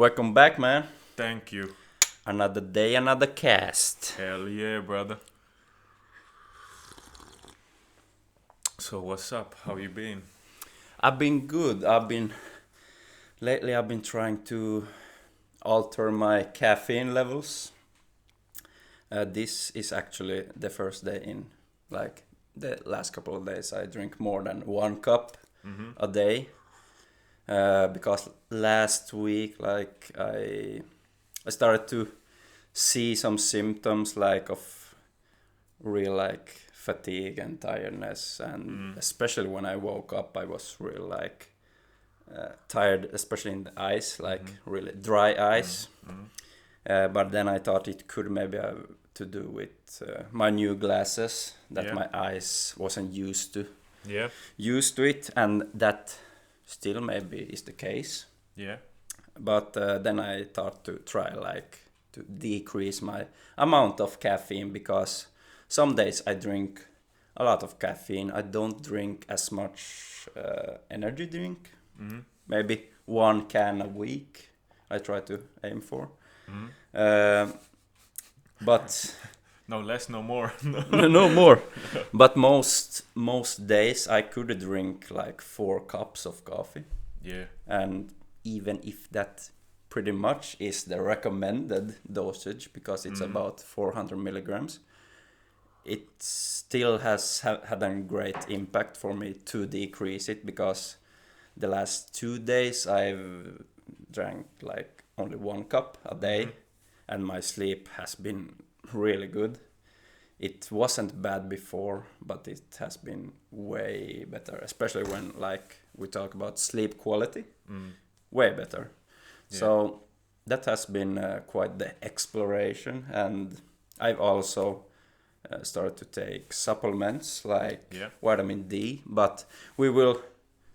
Welcome back, man. Thank you. Another day, another cast. Hell yeah, brother. So what's up? How you been? I've been good. Lately I've been trying to alter my caffeine levels. This is actually the first day in like the last couple of days I drink more than 1 cup a day. Because last week I started to see some symptoms like of real like fatigue and tiredness, and especially when I woke up I was real like tired, especially in the eyes, like really dry eyes. But then I thought it could maybe have to do with my new glasses, that Yeah. my eyes wasn't Yeah. used to it, and that still maybe is the case. Yeah. But then I thought to try like to decrease my amount of caffeine, because some days I drink a lot of caffeine. I don't drink as much energy drink. Maybe 1 can a week I try to aim for. Um but No less, no more. no more. But most days I could drink like 4 cups of coffee, Yeah. and even if that pretty much is the recommended dosage, because it's about 400 milligrams, it still has had a great impact for me to decrease it, because the last 2 days I've drank like only 1 cup a day, and my sleep has been really good. It wasn't bad before, but it has been way better, especially when like we talk about sleep quality. Way better. Yeah. So that has been quite the exploration, and I've also started to take supplements like Yeah. vitamin D, but we will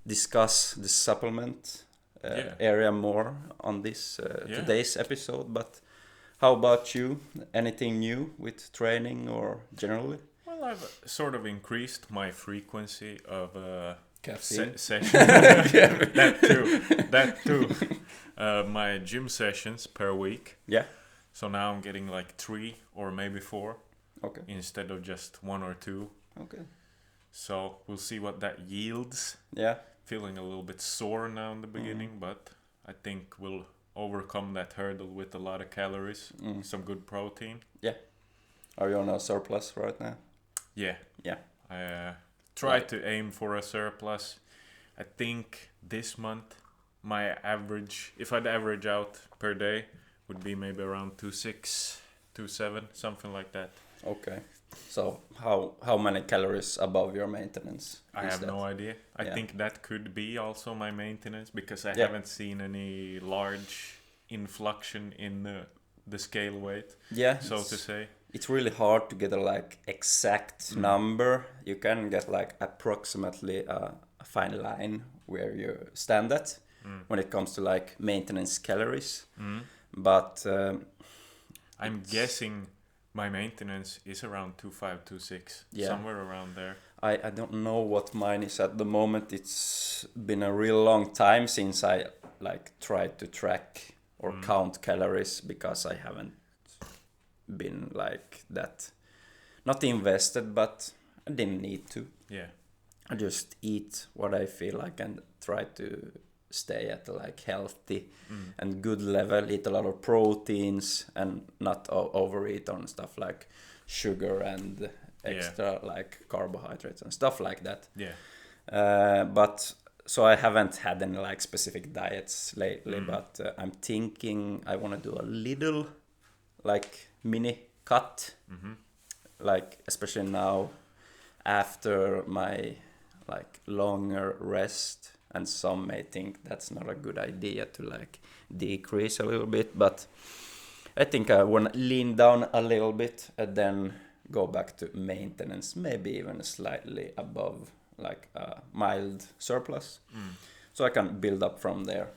discuss the supplement Yeah. area more on this Yeah. today's episode. But how about you? Anything new with training or generally? Well, I've sort of increased my frequency of Caffeine. session. That too. That too. My gym sessions per week. Yeah. So now I'm getting like 3 or maybe 4 Okay. instead of just 1 or 2. Okay. So we'll see what that yields. Yeah. Feeling a little bit sore now in the beginning, but I think we'll overcome that hurdle with a lot of calories, some good protein. Yeah. Are you on a surplus right now? Yeah. Yeah. I try to aim for a surplus. I think this month my average, if I'd average out per day, would be maybe around 2.6, 2.7, something like that. Okay. So how many calories above your maintenance? I is have that? no idea. I Yeah. think that could be also my maintenance, because I Yeah. haven't seen any large influction in the scale weight, Yeah. so to say. It's really hard to get a like exact number. You can get like approximately a fine line where you stand at when it comes to like maintenance calories. But I'm guessing my maintenance is around 2.5, 2.6, Yeah. somewhere around there. I don't know what mine is at the moment. It's been a real long time since I like tried to track or count calories, because I haven't been like that, not invested, but I didn't need to. Yeah. I just eat what I feel like and try to stay at a like healthy and good level. Eat a lot of proteins and not overeat on stuff like sugar and extra like carbohydrates and stuff like that. Yeah. But so I haven't had any like specific diets lately, but I'm thinking I want to do a little like mini cut, like especially now after my like longer rest. And some may think that's not a good idea to like decrease a little bit, but I think I want to lean down a little bit and then go back to maintenance, maybe even slightly above like a mild surplus, so I can build up from there.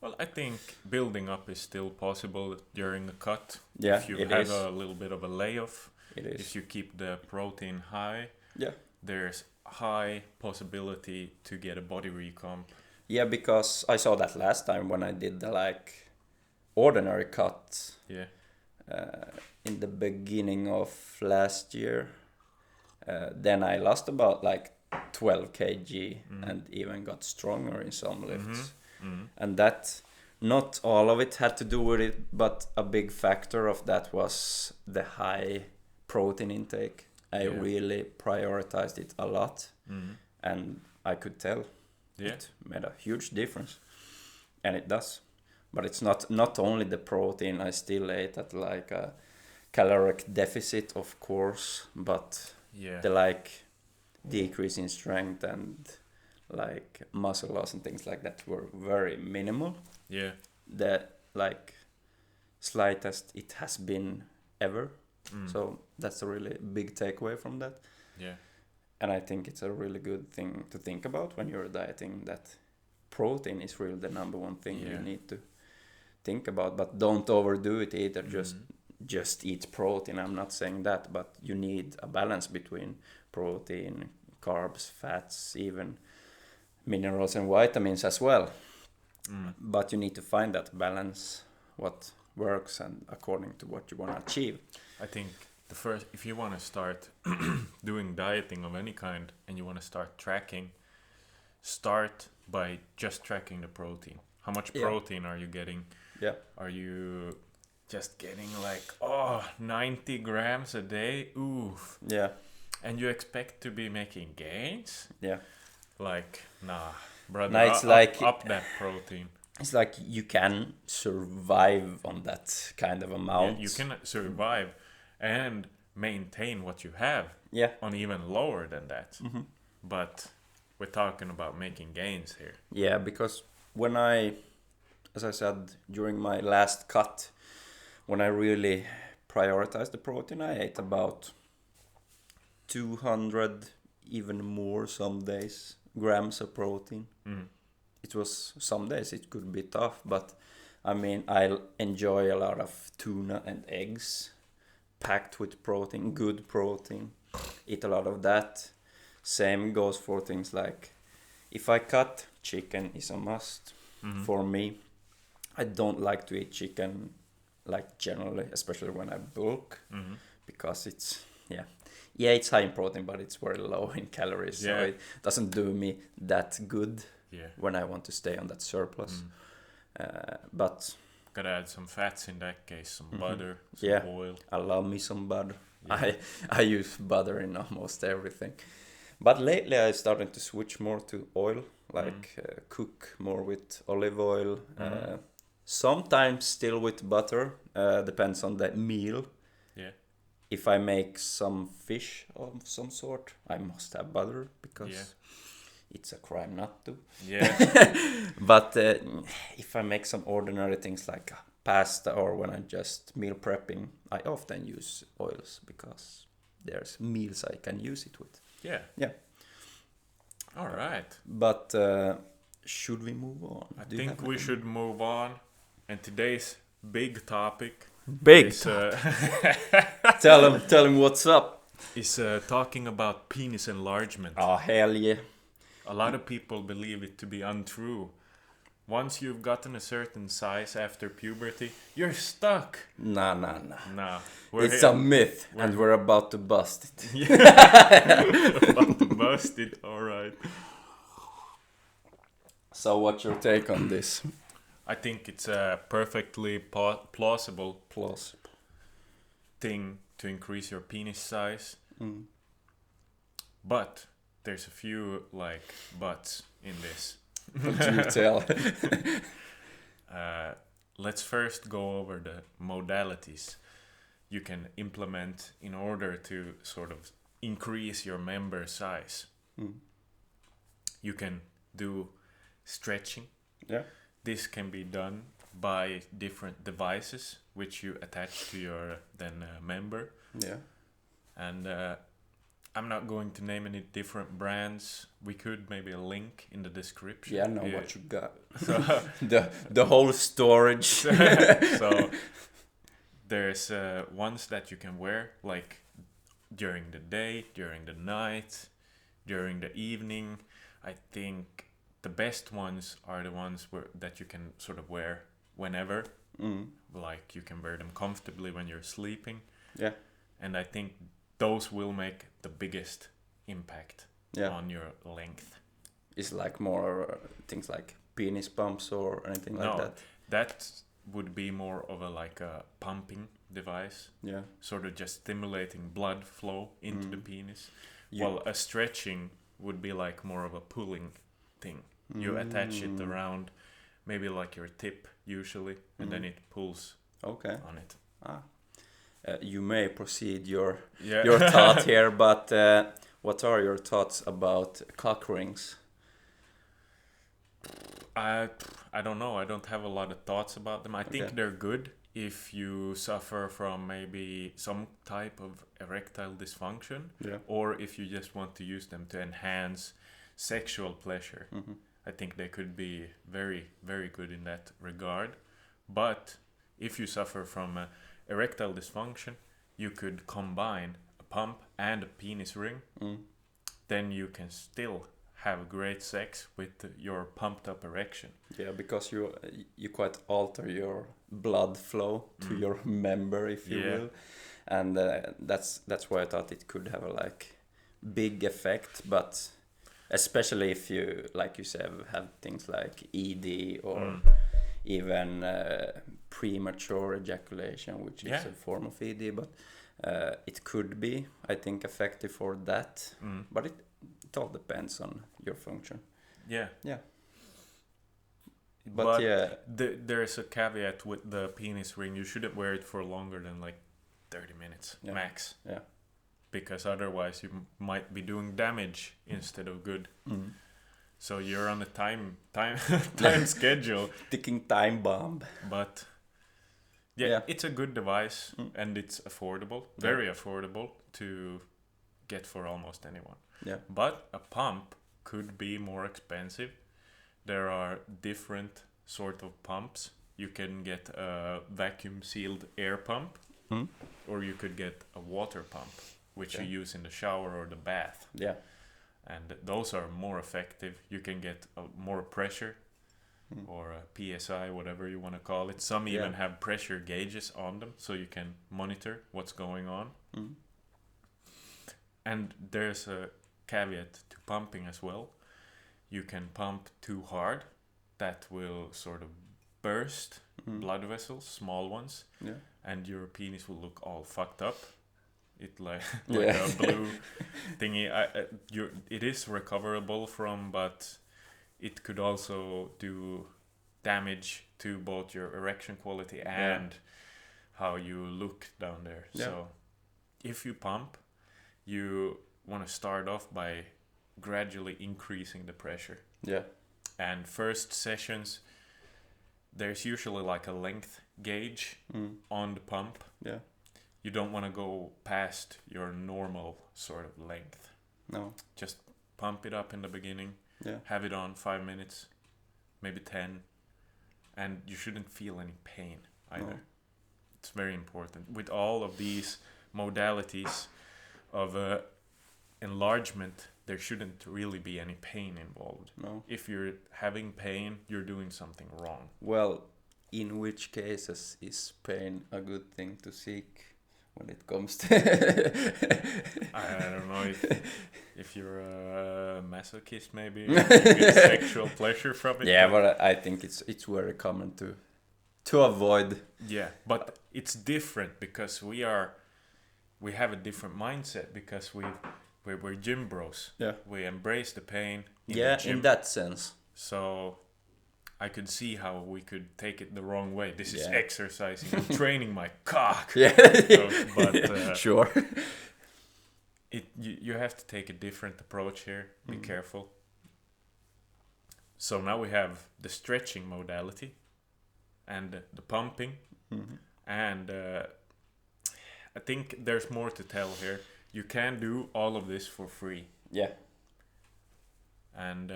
Well, I think building up is still possible during a cut. Yeah, If you it have is. a little bit of a layoff, It is. if you keep the protein high, Yeah. there's high possibility to get a body recomp. Yeah, because I saw that last time when I did the like ordinary cut Yeah. in the beginning of last year. Then I lost about like 12 kg and even got stronger in some lifts. And that, not all of it had to do with it, but a big factor of that was the high protein intake. I really prioritized it a lot, and I could tell it made a huge difference, and it does. But it's not only the protein. I still ate at like a caloric deficit, of course, but the like decrease in strength and like muscle loss and things like that were very minimal. Yeah. The like slightest it has been ever. So that's a really big takeaway from that. Yeah. And I think it's a really good thing to think about when you're dieting, that protein is really the number one thing you need to think about. But don't overdo it either. Just eat protein. I'm not saying that, but you need a balance between protein, carbs, fats, even minerals and vitamins as well. But you need to find that balance, what works and according to what you want to achieve. I think if you want to start doing dieting of any kind and you want to start tracking, start by just tracking the protein. How much protein are you getting? Yeah. Are you just getting like 90 grams a day? Oof. Yeah. And you expect to be making gains? Yeah. Like, nah, brother. No, it's like up that protein. It's like you can survive on that kind of amount. Yeah, you can survive and maintain what you have. Yeah. On even lower than that. But we're talking about making gains here. Yeah, because when as I said, during my last cut, when I really prioritized the protein, I ate about 200, even more some days, grams of protein. It was, some days it could be tough, but I mean, I enjoy a lot of tuna and eggs packed with protein, good protein. Eat a lot of that. Same goes for things like, if I cut, chicken is a must for me. I don't like to eat chicken like generally, especially when I bulk, because it's it's high in protein, but it's very low in calories, so it doesn't do me that good when I want to stay on that surplus. But gotta add some fats in that case, some butter, some oil. I love me some butter. I use butter in almost everything. But lately I started to switch more to oil, like cook more with olive oil. Sometimes still with butter, depends on the meal. Yeah. If I make some fish of some sort, I must have butter because it's a crime not to. Yeah. But if I make some ordinary things like pasta or when I'm just meal prepping, I often use oils because there's meals I can use it with. Yeah. Yeah. All right. But should we move on? I think we should move on. And today's big topic is, tell him what's up. Is talking about penis enlargement. Oh, hell yeah. A lot of people believe it to be untrue. Once you've gotten a certain size after puberty, you're stuck. Nah. It's a myth, and we're about to bust it. About to bust it, alright. So what's your take on this? I think it's a perfectly plausible thing to increase your penis size. But there's a few like buts in this. What do you tell? Let's first go over the modalities you can implement in order to sort of increase your member size. You can do stretching. Yeah. This can be done by different devices which you attach to your member. Yeah. And I'm not going to name any different brands. We could maybe a link in the description. Yeah, I know what you got. So the whole storage. So there's ones that you can wear like during the day, during the night, during the evening. I think the best ones are the ones that you can sort of wear whenever. Like you can wear them comfortably when you're sleeping. Yeah. And I think those will make the biggest impact on your length. Is like more things like penis pumps or anything like No, that? that would be more of a pumping device. Yeah. Sort of just stimulating blood flow into the penis. While a stretching would be like more of a pulling thing. You attach it around maybe like your tip usually, and then it pulls on it. You may proceed your Yeah. thought here, but what are your thoughts about cock rings? I don't know. I don't have a lot of thoughts about them. I think they're good if you suffer from maybe some type of erectile dysfunction, or if you just want to use them to enhance sexual pleasure. I think they could be very, very good in that regard. But if you suffer from erectile dysfunction, you could combine a pump and a penis ring. Then you can still have great sex with your pumped up erection. Yeah, because you quite alter your blood flow to your member, if you will, and that's why I thought it could have a like big effect, but especially if you, like you said, have things like ED or even premature ejaculation, which is a form of ED, but it could be, I think, effective for that. But it all depends on your function. Yeah. But there's a caveat with the penis ring. You shouldn't wear it for longer than like 30 minutes max. Yeah. Because otherwise you might be doing damage instead of good. So you're on a time schedule. Ticking time bomb. But it's a good device and it's affordable, very affordable to get for almost anyone. Yeah. But a pump could be more expensive. There are different sort of pumps. You can get a vacuum sealed air pump, or you could get a water pump, which you use in the shower or the bath. Yeah. And those are more effective. You can get more pressure, or a PSI, whatever you want to call it. Some even have pressure gauges on them, so you can monitor what's going on. And there's a caveat to pumping as well. You can pump too hard. That will sort of burst blood vessels, small ones, and your penis will look all fucked up. It like a blue thingy. It is recoverable from, but it could also do damage to both your erection quality and how you look down there. So if you pump, you want to start off by gradually increasing the pressure. Yeah. And first sessions, there's usually like a length gauge on the pump. Yeah. You don't want to go past your normal sort of length. No. Just pump it up in the beginning. Yeah. Have it on 5 minutes, maybe 10. And you shouldn't feel any pain either. No. It's very important. With all of these modalities of enlargement, there shouldn't really be any pain involved. No. If you're having pain, you're doing something wrong. Well, in which cases is pain a good thing to seek when it comes to... I don't know if you're a masochist, maybe you get sexual pleasure from it. Yeah, but I think it's very common to avoid. Yeah, but it's different because we have a different mindset because we're gym bros. Yeah. We embrace the pain in the gym. In that sense. So I could see how we could take it the wrong way. This is exercising. I'm training my cock. Yeah. But sure. You have to take a different approach here. Be careful. So now we have the stretching modality and the pumping. And I think there's more to tell here. You can do all of this for free. Yeah. And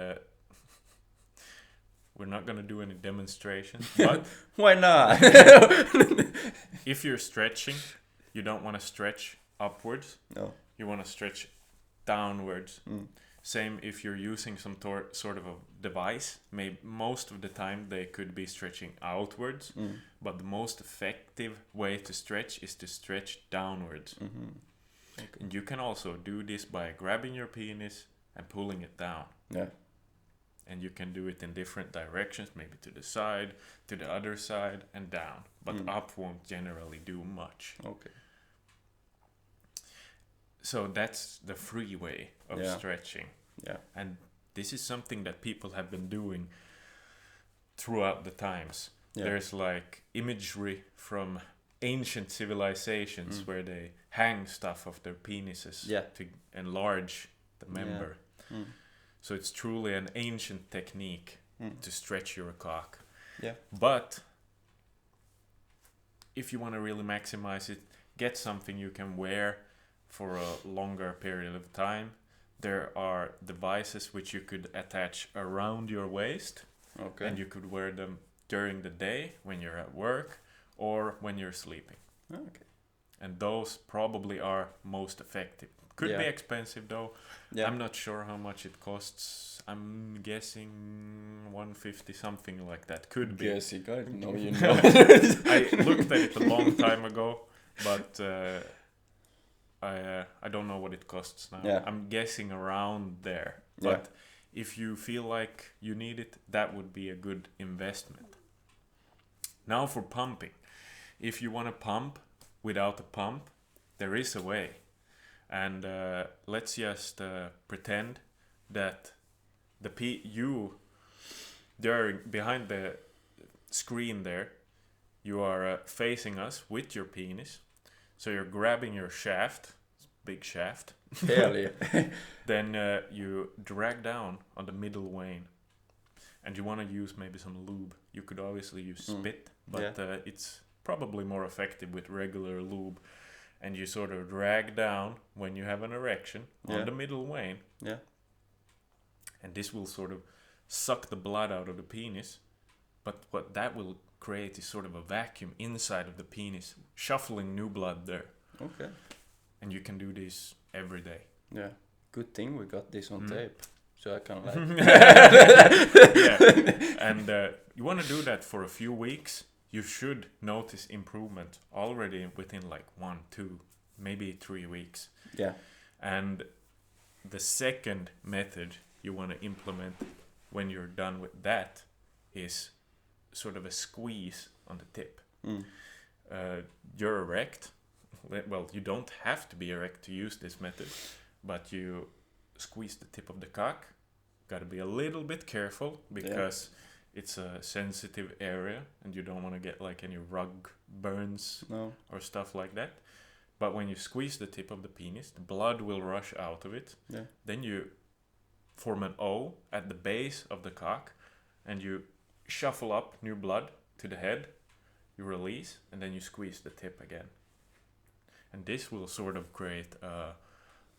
we're not going to do any demonstrations. But why not? If you're stretching, you don't want to stretch upwards. No. You want to stretch downwards. Same if you're using some sort of a device. Maybe most of the time they could be stretching outwards, but the most effective way to stretch is to stretch downwards. Okay. And you can also do this by grabbing your penis and pulling it down. Yeah. And you can do it in different directions, maybe to the side, to the other side, and down. But up won't generally do much. Okay. So that's the free way of stretching. Yeah. And this is something that people have been doing throughout the times. Yeah. There's like imagery from ancient civilizations where they hang stuff of their penises to enlarge the member. Yeah. So it's truly an ancient technique to stretch your cock. Yeah. But if you want to really maximize it, get something you can wear for a longer period of time. There are devices which you could attach around your waist. Okay. And you could wear them during the day when you're at work or when you're sleeping. Okay. And those probably are most effective. Could be expensive though. Yeah. I'm not sure how much it costs. I'm guessing 150, something like that. Could be. Guessing, I don't know. You know. I looked at it a long time ago, but I don't know what it costs now. Yeah. I'm guessing around there. But if you feel like you need it, that would be a good investment. Now for pumping. If you want to pump without a pump, there is a way. And let's just pretend that you behind the screen there, you are facing us with your penis. So you're grabbing your shaft, big shaft. Hell yeah. Then you drag down on the middle vein. And you want to use maybe some lube. You could obviously use spit, but it's probably more effective with regular lube. And you sort of drag down when you have an erection on the middle vein. Yeah. And this will sort of suck the blood out of the penis. But what that will create is sort of a vacuum inside of the penis, shuffling new blood there. Okay. And you can do this every day. Yeah. Good thing we got this on tape. So I can like... Yeah. And you want to do that for a few weeks. You should notice improvement already within like 1, 2, maybe 3 weeks. Yeah. And the second method you want to implement when you're done with that is sort of a squeeze on the tip. You're erect. Well, you don't have to be erect to use this method, but you squeeze the tip of the cock. Got to be a little bit careful because it's a sensitive area and you don't want to get like any rug burns or stuff like that. But when you squeeze the tip of the penis, the blood will rush out of it. Yeah. Then you form an O at the base of the cock and you shuffle up new blood to the head, you release, and then you squeeze the tip again. And this will sort of create a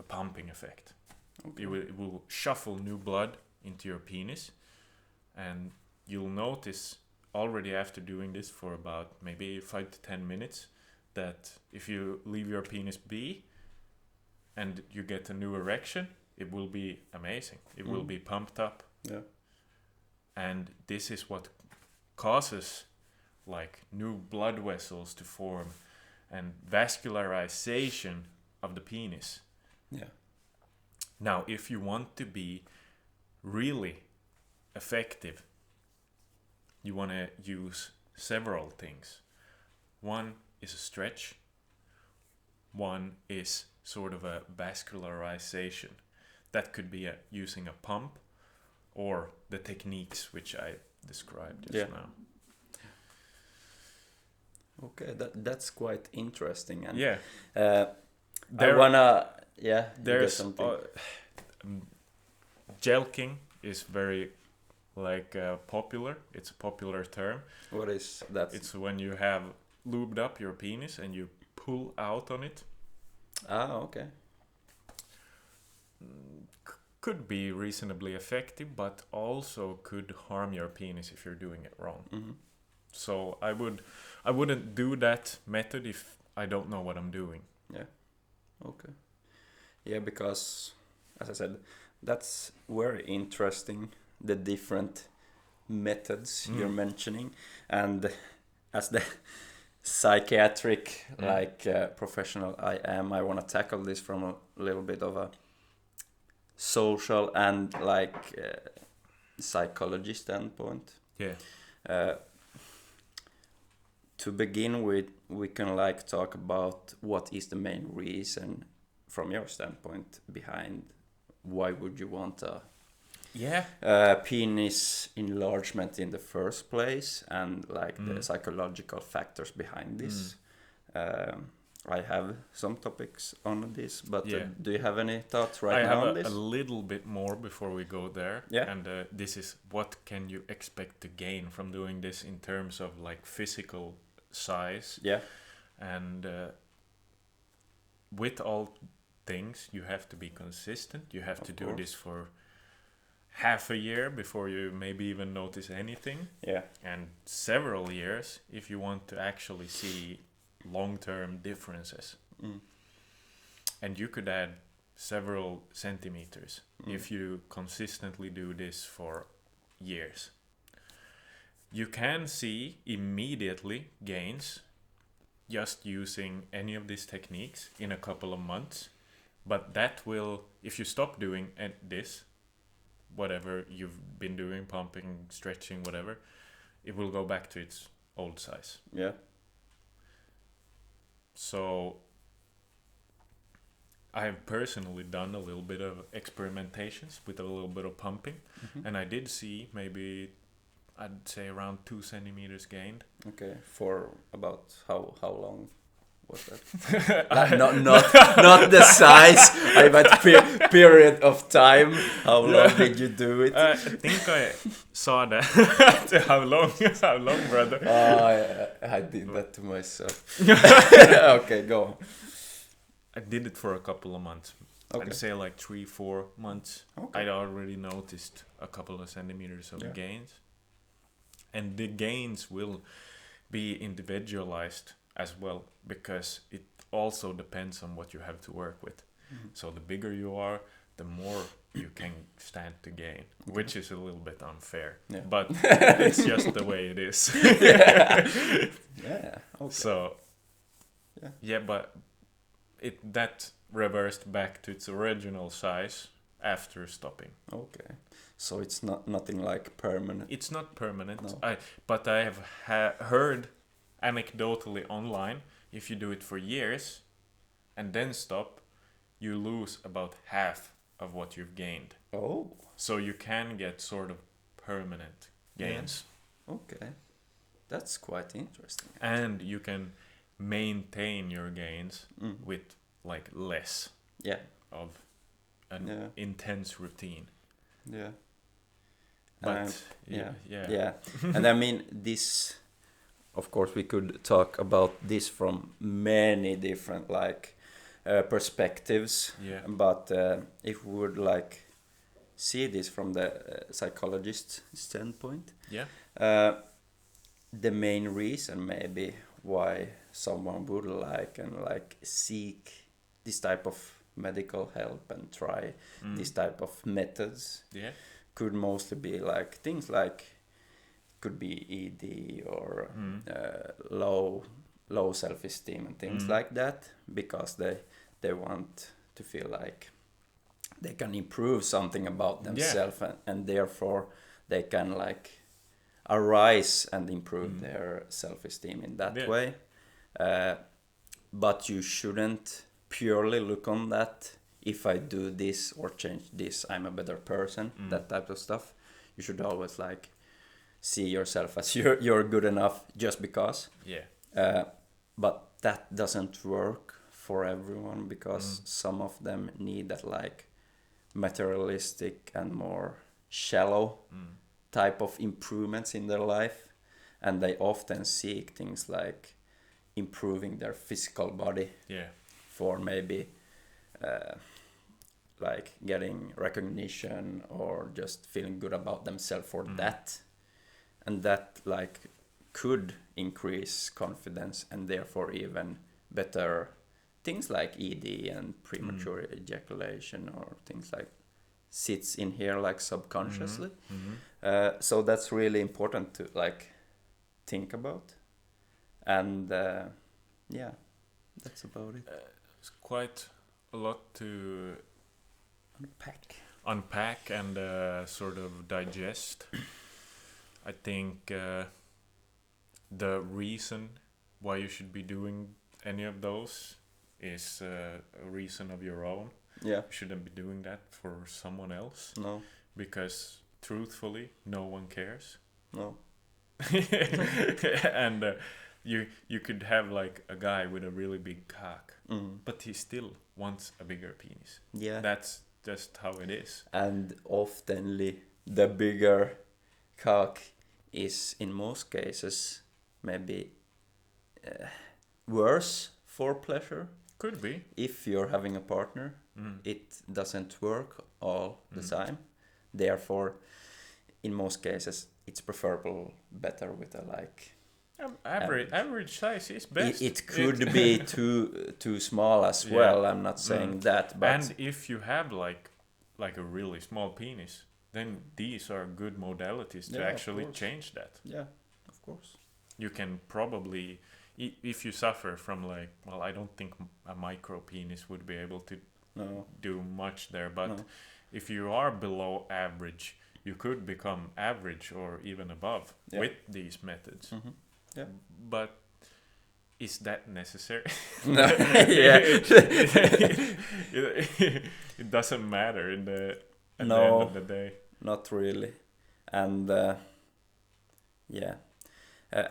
pumping effect. Okay. It will shuffle new blood into your penis, and you'll notice already after doing this for about maybe 5 to 10 minutes that if you leave your penis be and you get a new erection, it will be amazing. It will be pumped up. Yeah. And this is what causes like new blood vessels to form and vascularization of the penis. Yeah. Now, if you want to be really effective, you want to use several things. One is a stretch. One is sort of a vascularization. That could be using a pump or the techniques which I described just now. Okay, that's quite interesting. And yeah. I wanna there's something. Jelking is very like popular. It's a popular term. What is that? It's when you have lubed up your penis and you pull out on it. Ah, okay. Could be reasonably effective, but also could harm your penis if you're doing it wrong. Mm-hmm. So I wouldn't do that method if I don't know what I'm doing. Yeah. Okay. Yeah, because as I said, That's very interesting. The different methods you're mentioning, and as the psychiatric professional I am, I want to tackle this from a little bit of a social and psychology standpoint. Yeah. To begin with, we can talk about what is the main reason from your standpoint behind why would you want a penis enlargement in the first place, and the psychological factors behind this. I have some topics on this, but do you have any thoughts now on this? I have a little bit more before we go there. Yeah. And this is, what can you expect to gain from doing this in terms of physical size? Yeah. And with all things, you have to be consistent. You have to do this for half a year before you maybe even notice anything. Yeah. And several years if you want to actually see long-term differences. And you could add several centimeters if you consistently do this for years. You can see immediately gains just using any of these techniques in a couple of months, but that will, if you stop doing this, whatever you've been doing, pumping, stretching, whatever, it will go back to its old size. Yeah. So I have personally done a little bit of experimentations with a little bit of pumping, and I did see maybe, I'd say, around 2 centimeters gained. Okay, for about how long was that? not the size, but period of time. How long did you do it? I think I saw that. How long, brother? I did that to myself. Okay, go on. I did it for a couple of months. Okay. I'd say 3-4 months. Okay. I'd already noticed a couple of centimeters of gains. And the gains will be individualized as well, because it also depends on what you have to work with. So the bigger you are, the more you can stand to gain, which is a little bit unfair. Yeah. But it's just the way it is. Yeah. Okay. So, but that reversed back to its original size after stopping. Okay. So it's nothing permanent. It's not permanent. No. But I have heard anecdotally online, if you do it for years and then stop, you lose about half of what you've gained. Oh. So you can get sort of permanent gains. Yeah. Okay. That's quite interesting. And you can maintain your gains with less of an intense routine. Yeah. But yeah. And I mean, this, of course, we could talk about this from many different perspectives. Yeah. But if we would see this from the psychologist standpoint, the main reason maybe why someone would seek this type of medical help and try this type of methods could mostly be things could be ED or low self-esteem and things like that, because they want to feel like they can improve something about themselves, and therefore they can arise and improve their self-esteem in that way. But you shouldn't purely look on that. If I do this or change this, I'm a better person. That type of stuff. You should always see yourself as you're good enough just because. Yeah. But that doesn't work for everyone, because some of them need that materialistic and more shallow type of improvements in their life, and they often seek things like improving their physical body for maybe getting recognition or just feeling good about themselves for that, and that could increase confidence and therefore even better things like ED and premature ejaculation or things sits in here like subconsciously. Mm-hmm. So that's really important to like think about. And yeah, that's about it. It's quite a lot to Unpack. and sort of digest. I think the reason why you should be doing any of those is a reason of your own. Yeah. You shouldn't be doing that for someone else. No. Because truthfully, no one cares. No. And you could have like a guy with a really big cock, but he still wants a bigger penis. Yeah. That's just how it is. And oftenly the bigger cock is in most cases maybe worse for pleasure. Could be. If you're having a partner, it doesn't work all the time. Therefore, in most cases, it's preferable better with a like average size is best. It could be too small as well. I'm not saying that, but and if you have like a really small penis, then these are good modalities to actually change that. Yeah, of course. You can probably, if you suffer from like, well, I don't think a micro penis would be able to do much there, but if you are below average, you could become average or even above with these methods. Yeah. But is that necessary? No. Yeah. It doesn't matter at the end of the day. Not really. And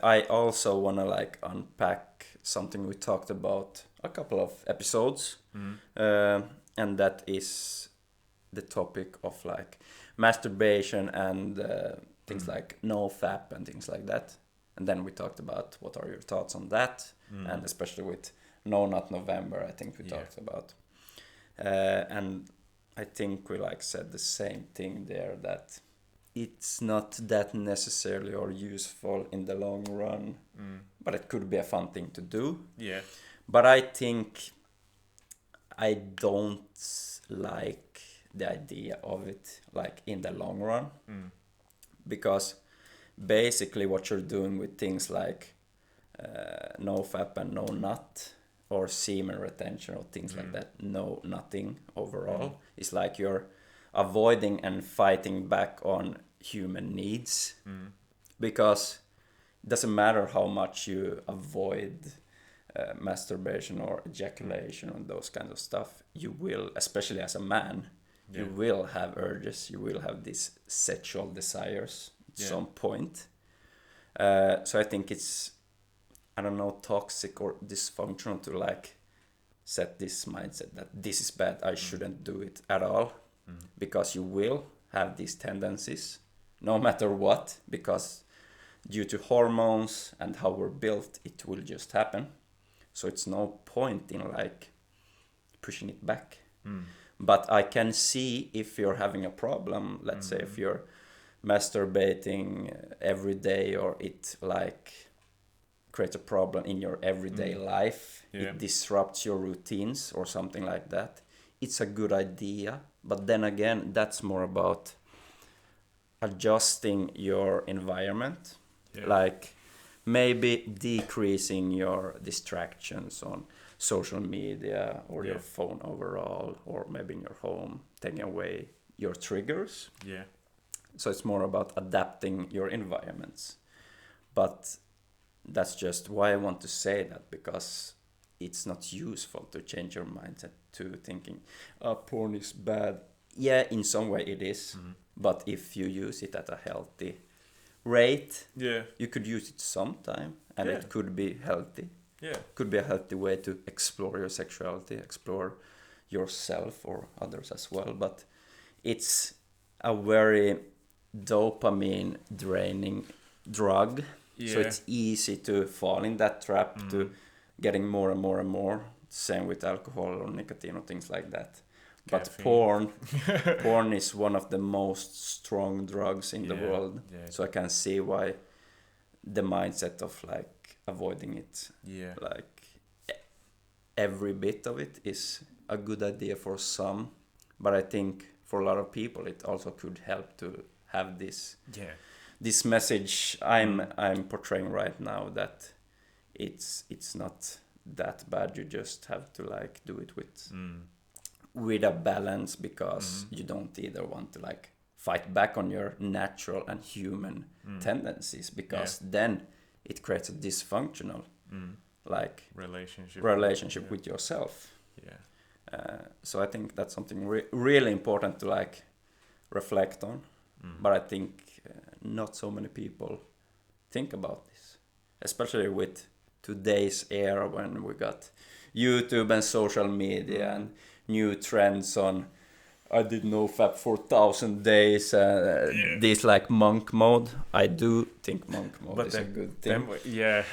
I also want to like unpack something we talked about a couple of episodes, and that is the topic of like masturbation and things like no-fap and things like that. And then we talked about what are your thoughts on that, and especially with No Not November, I think we talked about. And I think we like said the same thing there, that it's not that necessarily or useful in the long run, but it could be a fun thing to do. Yeah. But I think I don't like the idea of it like in the long run, because basically what you're doing with things like no fap and no nut or semen retention or things like that, no nothing overall, is like you're avoiding and fighting back on human needs, because it doesn't matter how much you avoid masturbation or ejaculation and those kinds of stuff, you will, especially as a man, you will have urges, you will have these sexual desires at some point. So I think it's, I don't know, toxic or dysfunctional to like set this mindset that this is bad, I shouldn't do it at all, because you will have these tendencies no matter what, because due to hormones and how we're built, it will just happen. So it's no point in like pushing it back. But I can see if you're having a problem, let's say if you're masturbating every day, or it like creates a problem in your everyday life, it disrupts your routines or something like that, it's a good idea. But then again, that's more about adjusting your environment, like maybe decreasing your distractions on social media or your phone overall, or maybe in your home, taking away your triggers. So it's more about adapting your environments. But that's just why I want to say that, because it's not useful to change your mindset to thinking, porn is bad. Yeah, in some way it is, but if you use it at a healthy rate, you could use it sometime, and it could be healthy. Could be a healthy way to explore your sexuality, explore yourself or others as well. But it's a very dopamine draining drug, so it's easy to fall in that trap to getting more and more and more. Same with alcohol or nicotine or things like that. But porn is one of the most strong drugs in the world. So I can see why the mindset of like avoiding it, like every bit of it, is a good idea for some. But I think for a lot of people it also could help to have this Yeah. this message I'm portraying right now, that it's not that bad. You just have to like do it with a balance, because you don't either want to like fight back on your natural and human tendencies, because then it creates a dysfunctional like relationship with yourself. So I think that's something really important to like reflect on. But I think not so many people think about this, especially with today's era when we got YouTube and social media and new trends on, I did NoFap for 1,000 days, this like monk mode. I do think monk mode is a good thing.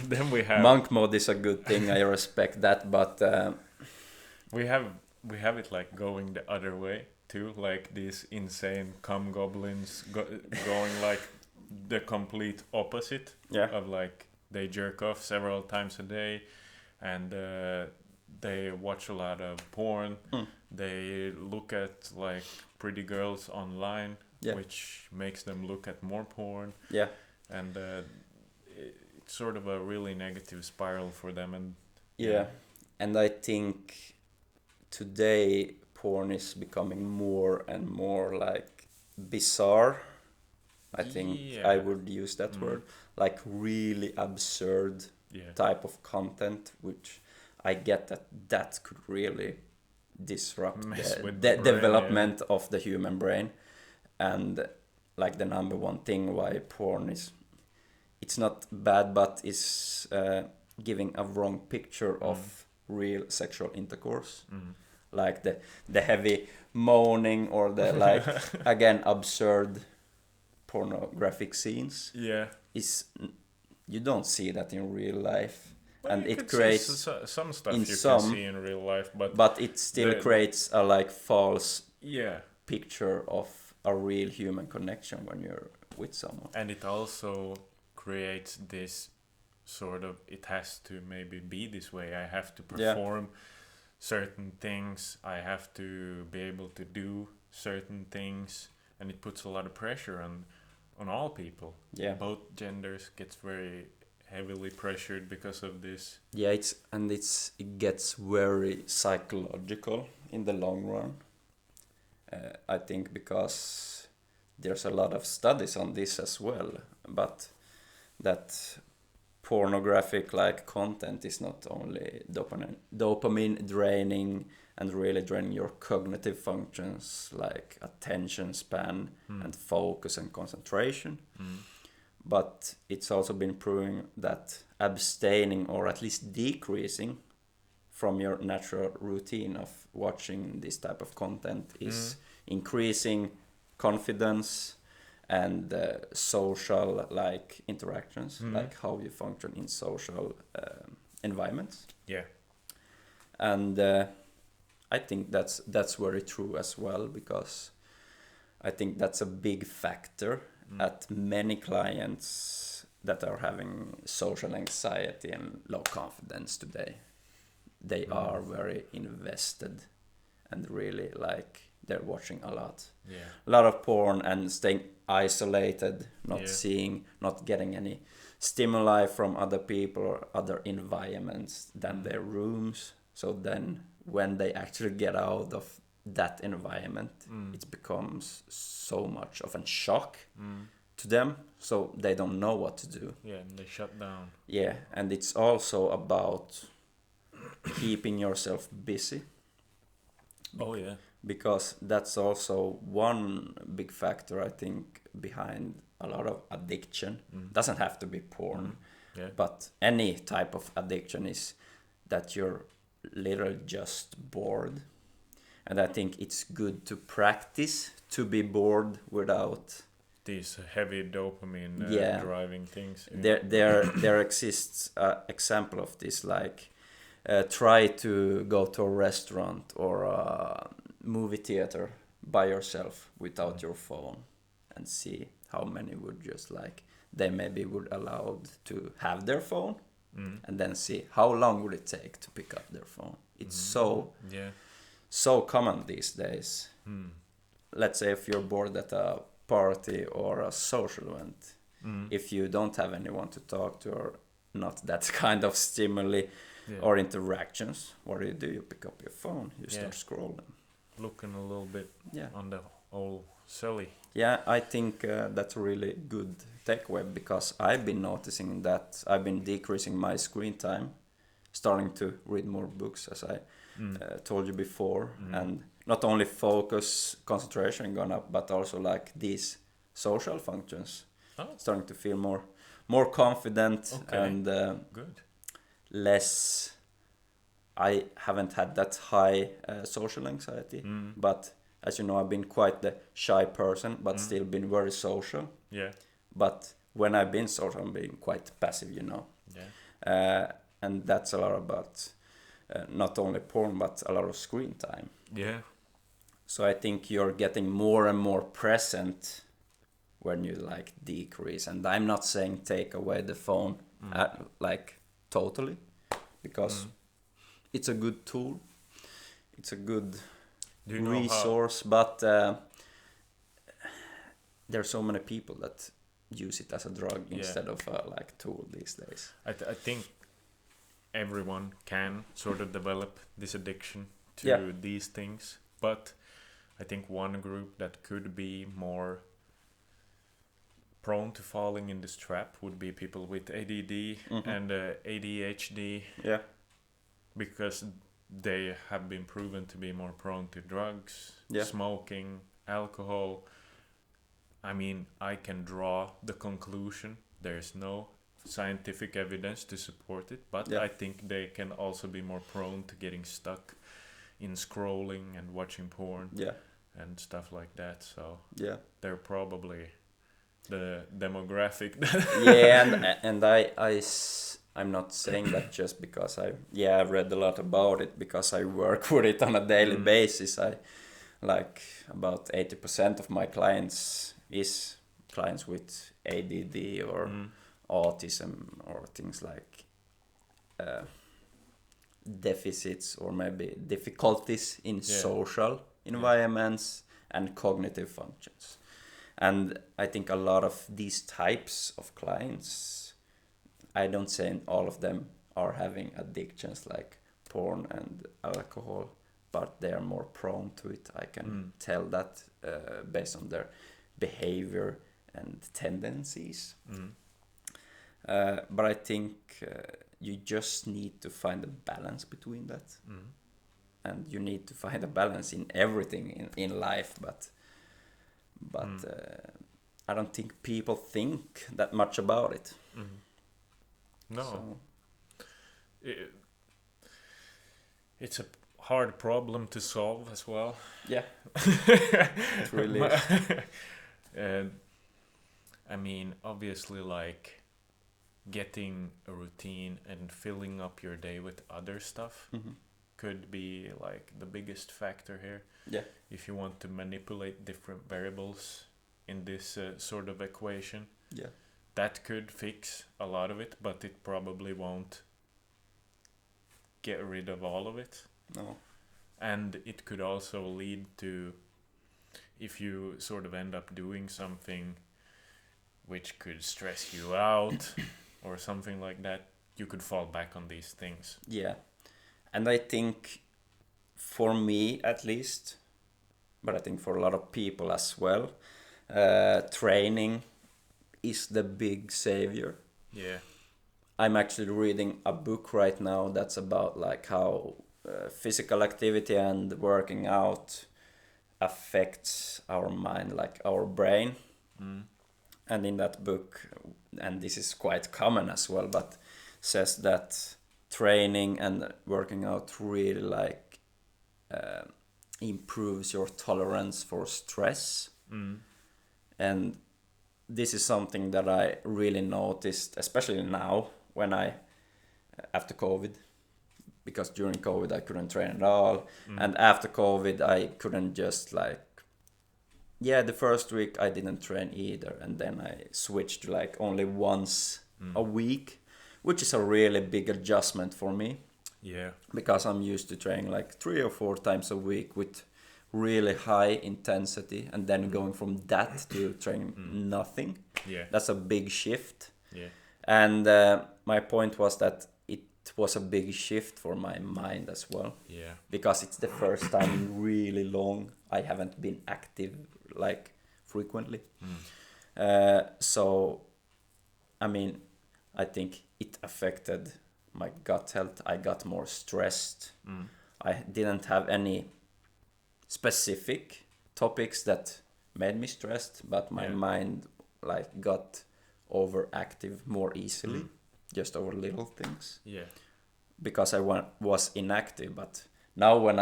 Then we have monk mode is a good thing. I respect that, but we have it like going the other way too, like these insane cum goblins going like the complete opposite of like they jerk off several times a day, and they watch a lot of porn. They look at like pretty girls online, which makes them look at more porn. And it's sort of a really negative spiral for them. And and I think today porn is becoming more and more like bizarre. I think I would use that word, like really absurd type of content, which I get that could really disrupt the development of the human brain. And like the number one thing why porn is, it's not bad, but is giving a wrong picture of real sexual intercourse. Like the heavy moaning, or the like again absurd pornographic scenes is, you don't see that in real life. Well, and it creates some stuff in you some, can see in real life, but it still creates a like false yeah picture of a real human connection when you're with someone. And it also creates this sort of, it has to maybe be this way. I have to perform certain things. I have to be able to do certain things, and it puts a lot of pressure on all people. Yeah. Both genders gets very heavily pressured because of this. Yeah, it gets very psychological in the long run. I think because there's a lot of studies on this as well, but that pornographic like content is not only dopamine draining and really draining your cognitive functions like attention span and focus and concentration, but it's also been proving that abstaining or at least decreasing from your natural routine of watching this type of content is increasing confidence and social like interactions, like how you function in social environments. Yeah. And I think that's very true as well, because I think that's a big factor at many clients that are having social anxiety and low confidence today. They are very invested and really like they're watching a lot of porn and staying isolated, not seeing, not getting any stimuli from other people or other environments than their rooms. So then when they actually get out of that environment, it becomes so much of a shock to them, so they don't know what to do. Yeah, and they shut down. Yeah, and it's also about keeping yourself busy. Oh yeah. Because that's also one big factor, I think, behind a lot of addiction. Doesn't have to be porn, but any type of addiction is that you're literally just bored. And I think it's good to practice to be bored without these heavy dopamine driving things. There exists an example of this, like try to go to a restaurant or a movie theater by yourself without your phone and see how many would just like, they maybe would allowed to have their phone and then see how long would it take to pick up their phone. It's so common these days. let's say if you're bored at a party or a social event, if you don't have anyone to talk to or not that kind of stimuli or interactions, what do? You pick up your phone, you start scrolling. Looking a little bit on the old silly. Yeah, I think that's a really good takeaway, because I've been noticing that I've been decreasing my screen time, starting to read more books, as I told you before, and not only focus, concentration gone up, but also like these social functions, starting to feel more confident and good. less. I haven't had that high social anxiety, but as you know, I've been quite the shy person, but still been very social. Yeah. But when I've been social, I'm being quite passive, Yeah. and that's a lot about not only porn, but a lot of screen time. Yeah. So I think you're getting more and more present when you like decrease. And I'm not saying take away the phone like totally, because it's a good tool. It's a good resource, but there are so many people that use it as a drug instead of a like tool these days. I think everyone can sort of develop this addiction to these things, but I think one group that could be more prone to falling in this trap would be people with ADD and ADHD. Yeah. Because they have been proven to be more prone to drugs, smoking, alcohol. I mean, I can draw the conclusion. There's no scientific evidence to support it, but I think they can also be more prone to getting stuck in scrolling and watching porn and stuff like that. So they're probably the demographic. I'm not saying that just because I've read a lot about it, because I work with it on a daily basis. I like about 80% of my clients is clients with ADD or autism or things like deficits or maybe difficulties in social environments and cognitive functions. And I think a lot of these types of clients, I don't say all of them are having addictions like porn and alcohol, but they are more prone to it. I can tell that based on their behavior and tendencies. But I think you just need to find a balance between that. And you need to find a balance in everything in life, but I don't think people think that much about it. No. So. It's a hard problem to solve as well. Yeah. It really is. And I mean, obviously, like getting a routine and filling up your day with other stuff could be like the biggest factor here. Yeah. If you want to manipulate different variables in this sort of equation. Yeah. That could fix a lot of it, but it probably won't get rid of all of it. No. And it could also lead to, if you sort of end up doing something which could stress you out or something like that, you could fall back on these things. Yeah. And I think for me at least, but I think for a lot of people as well, training is the big savior. Yeah. I'm actually reading a book right now that's about like how physical activity and working out affects our mind, like our brain. And in that book, and this is quite common as well, but says that training and working out really like improves your tolerance for stress. And this is something that I really noticed, especially now when after COVID, because during COVID I couldn't train at all. And after COVID I couldn't just like, the first week I didn't train either. And then I switched to like only once a week, which is a really big adjustment for me. Yeah. Because I'm used to training like 3 or 4 times a week with really high intensity and then going from that to training nothing. Yeah. That's a big shift. Yeah. And my point was that it was a big shift for my mind as well, Yeah. because it's the first time in really long I haven't been active like frequently. So I mean, I think it affected my gut health. I got more stressed. I didn't have any specific topics that made me stressed, but my mind like got overactive more easily, just over little things, Yeah. because I was inactive. But now when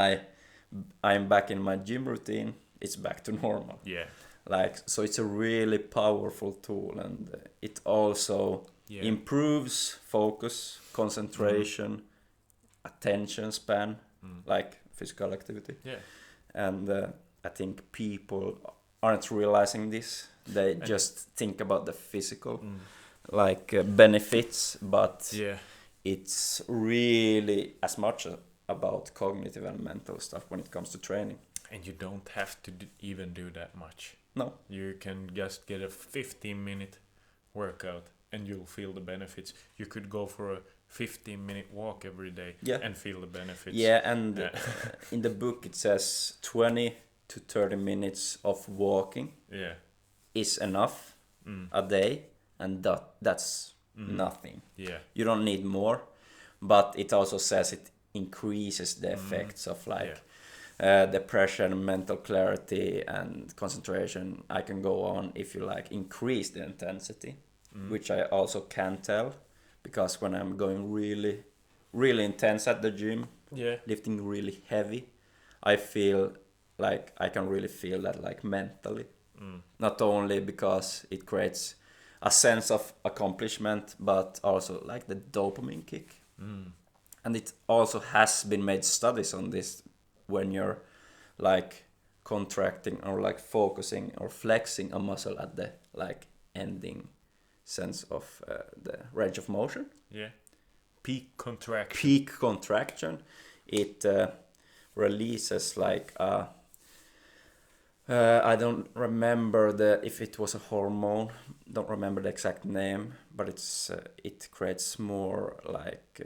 I'm back in my gym routine, it's back to normal. Yeah. Like, so it's a really powerful tool, and it also improves focus, concentration, attention span, like physical activity. Yeah. And I think people aren't realizing this. They just think about the physical like benefits, but Yeah. it's really as much about cognitive and mental stuff when it comes to training. And you don't have to even do that much. No. You can just get a 15-minute workout and you'll feel the benefits. You could go for a 15-minute walk every day and feel the benefits. Yeah, and in the book it says 20 to 30 minutes of walking is enough a day, and that's nothing. Yeah. You don't need more, but it also says it increases the effects of like depression, mental clarity, and concentration. I can go on if you like increase the intensity, which I also can tell, because when I'm going really, really intense at the gym, lifting really heavy, I feel like I can really feel that like mentally. Not only because it creates a sense of accomplishment, but also like the dopamine kick. And it also has been made studies on this. When you're like contracting or like focusing or flexing a muscle at the like ending sense of the range of motion, Peak contraction, it releases like I don't remember if it was a hormone, don't remember the exact name, but it creates more like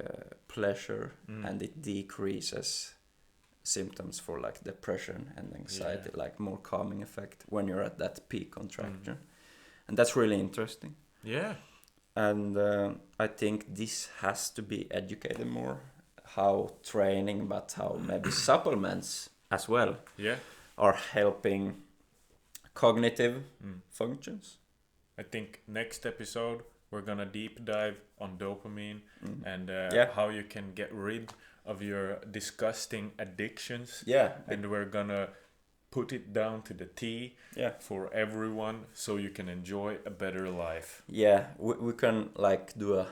pleasure, and it decreases symptoms for like depression and anxiety, like more calming effect when you're at that peak contraction. And that's really interesting. And I think this has to be educated more, how training, but how maybe supplements as well are helping cognitive functions. I think next episode we're gonna deep dive on dopamine and how you can get rid of your disgusting addictions. And we're gonna put it down to the T for everyone, so you can enjoy a better life. We can like do a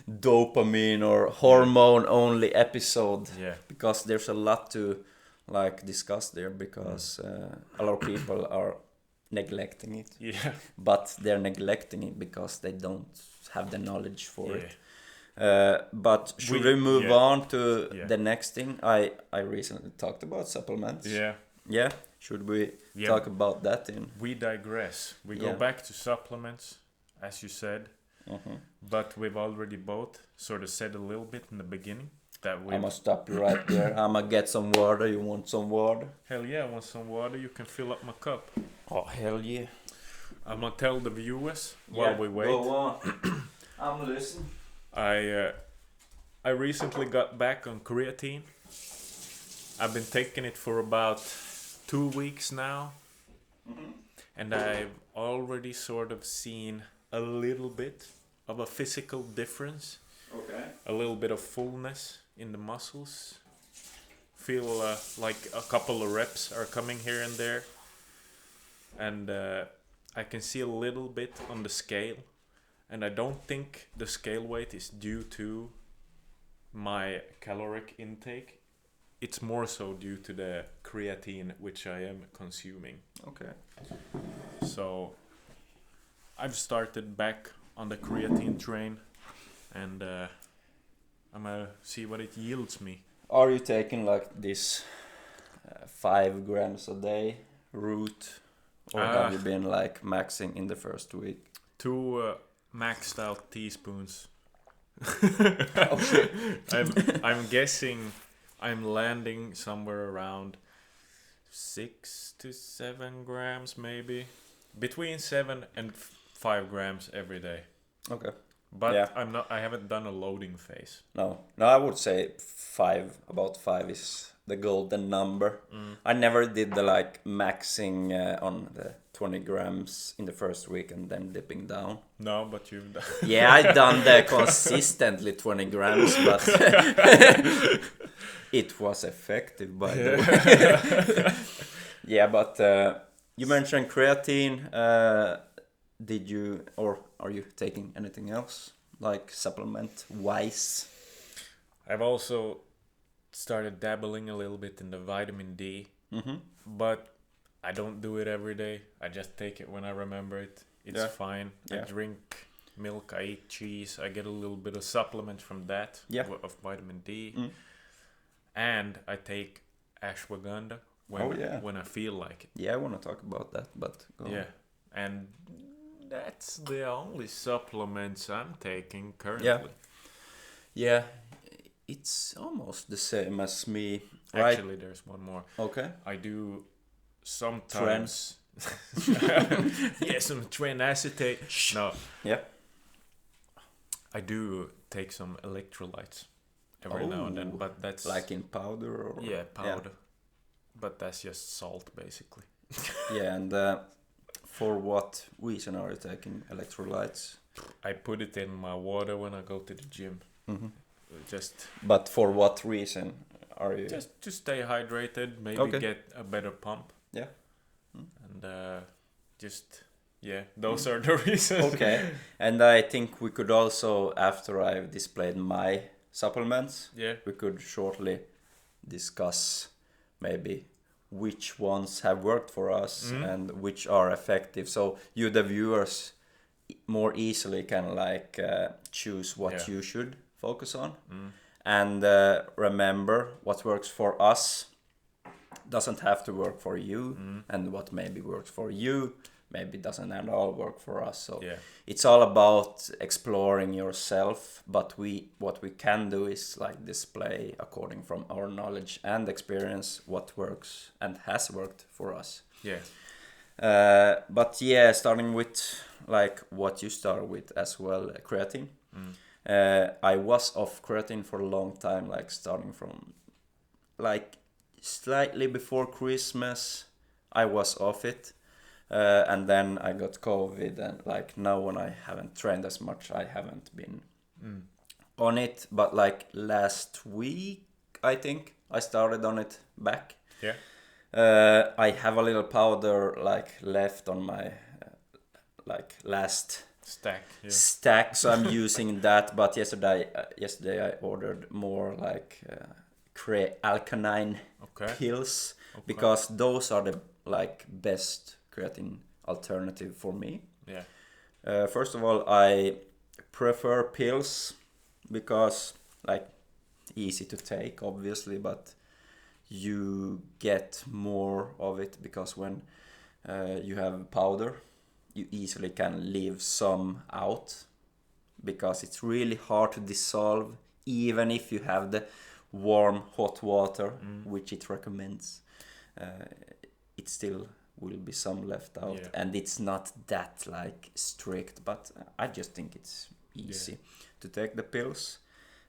dopamine or hormone only episode, because there's a lot to like discuss there, because a lot of people are neglecting it, but they're neglecting it because they don't have the knowledge for it. But should we move on to the next thing? I recently talked about supplements. Should we talk about that? We digress. We go back to supplements, as you said, but we've already both sort of said a little bit in the beginning that we. I'm gonna stop you right there. I'm gonna get some water. You want some water? Hell yeah, I want some water. You can fill up my cup. Oh hell yeah! I'm gonna tell the viewers while we wait. Go on. I'm listening. I recently got back on creatine. I've been taking it for about 2 weeks now, and I've already sort of seen a little bit of a physical difference. A little bit of fullness in the muscles. Feel like a couple of reps are coming here and there, and I can see a little bit on the scale. And I don't think the scale weight is due to my caloric intake. It's more so due to the creatine which I am consuming. So I've started back on the creatine train, and I'm gonna see what it yields me. Are you taking like this 5 grams a day route, or have Ah. you been like maxing in the first week? 2 maxed out teaspoons. Oh shit. I'm guessing I'm landing somewhere around 6 to 7 grams, maybe between 7 and 5 grams every day. Okay. But Yeah. I haven't done a loading phase. No, I would say 5. About 5 is the golden number. I never did the like maxing on the 20 grams in the first week and then dipping down. No, but you've done. Yeah, I done the consistently 20 grams, but it was effective by the way. Yeah, but you mentioned creatine. Did you, or are you taking anything else, like supplement wise? I've also started dabbling a little bit in the vitamin D, but I don't do it every day. I just take it when I remember it. It's fine. Yeah. I drink milk, I eat cheese, I get a little bit of supplement from that of vitamin D. And I take ashwagandha when I feel like it. Yeah, I want to talk about that, but go on. And that's the only supplements I'm taking currently. Yeah, it's almost the same as me. Actually, there's one more. Okay. I do sometimes. Some tren acetate. No. Yeah. I do take some electrolytes every now and then, but that's like in powder or powder. But that's just salt, basically. Yeah, and for what reason are you taking electrolytes? I put it in my water when I go to the gym. But for what reason are you? Just to stay hydrated, maybe get a better pump. Yeah. And those are the reasons. Okay. And I think we could also, after I've displayed my supplements, we could shortly discuss maybe which ones have worked for us and which are effective. So you, the viewers, more easily can like choose what you should focus on. And remember, what works for us doesn't have to work for you, and what maybe works for you maybe doesn't at all work for us. So it's all about exploring yourself, but what we can do is like display according from our knowledge and experience what works and has worked for us. But starting with like what you start with as well, creatine. I was off creatine for a long time, like starting from like slightly before Christmas I was off it, and then I got COVID, and like now when I haven't trained as much I haven't been on it, but like last week I think I started on it back. I have a little powder like left on my like last stack, so I'm using that. But yesterday I ordered more like alkaline pills, because those are the like best creatine alternative for me. First of all, I prefer pills because like easy to take obviously, but you get more of it because when you have powder you easily can leave some out, because it's really hard to dissolve even if you have the warm hot water which it recommends. It still will be some left out, and it's not that like strict, but I just think it's easy to take the pills.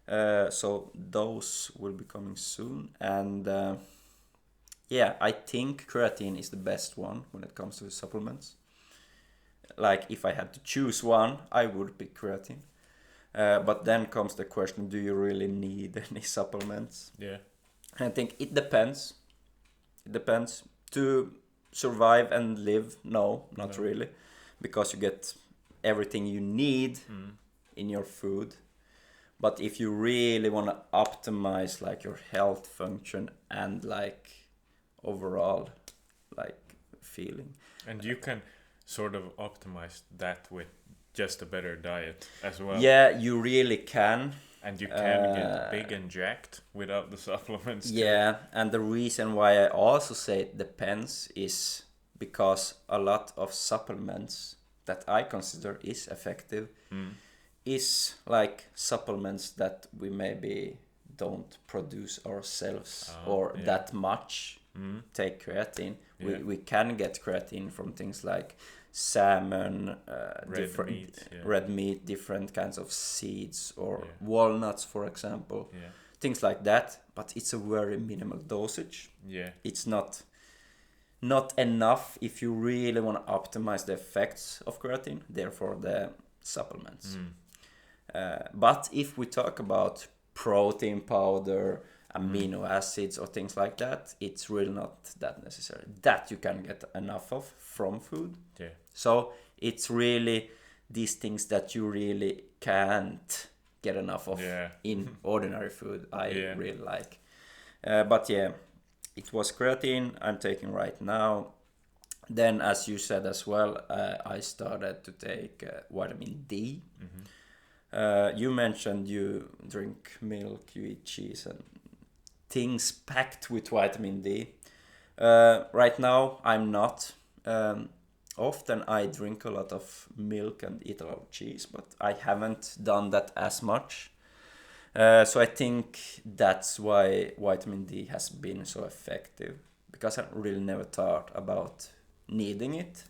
So those will be coming soon, and I think creatine is the best one when it comes to supplements. Like if I had to choose one, I would pick creatine. But then comes the question, do you really need any supplements? And I think it depends. It depends. To survive and live, no, not really, because you get everything you need in your food. But if you really want to optimize like your health function and like overall like feeling, and you can sort of optimize that with just a better diet as well. Yeah, you really can. And you can get big and jacked without the supplements too. Yeah, and the reason why I also say it depends is because a lot of supplements that I consider is effective is like supplements that we maybe don't produce ourselves or yeah. that much. Take creatine. Yeah. We can get creatine from things like salmon, red meat, different kinds of seeds or walnuts, for example. Yeah. Things like that, but it's a very minimal dosage. Yeah. It's not enough if you really want to optimize the effects of creatine, therefore the supplements. But if we talk about protein powder, amino acids or things like that, it's really not that necessary. That you can get enough of from food. Yeah. So it's really these things that you really can't get enough of in ordinary food. I really like. But yeah, it was creatine I'm taking right now. Then, as you said as well, I started to take vitamin D. You mentioned you drink milk, you eat cheese, and things packed with vitamin D. Right now, I'm not. Often I drink a lot of milk and eat a lot of cheese, but I haven't done that as much. So I think that's why vitamin D has been so effective, because I really never thought about needing it.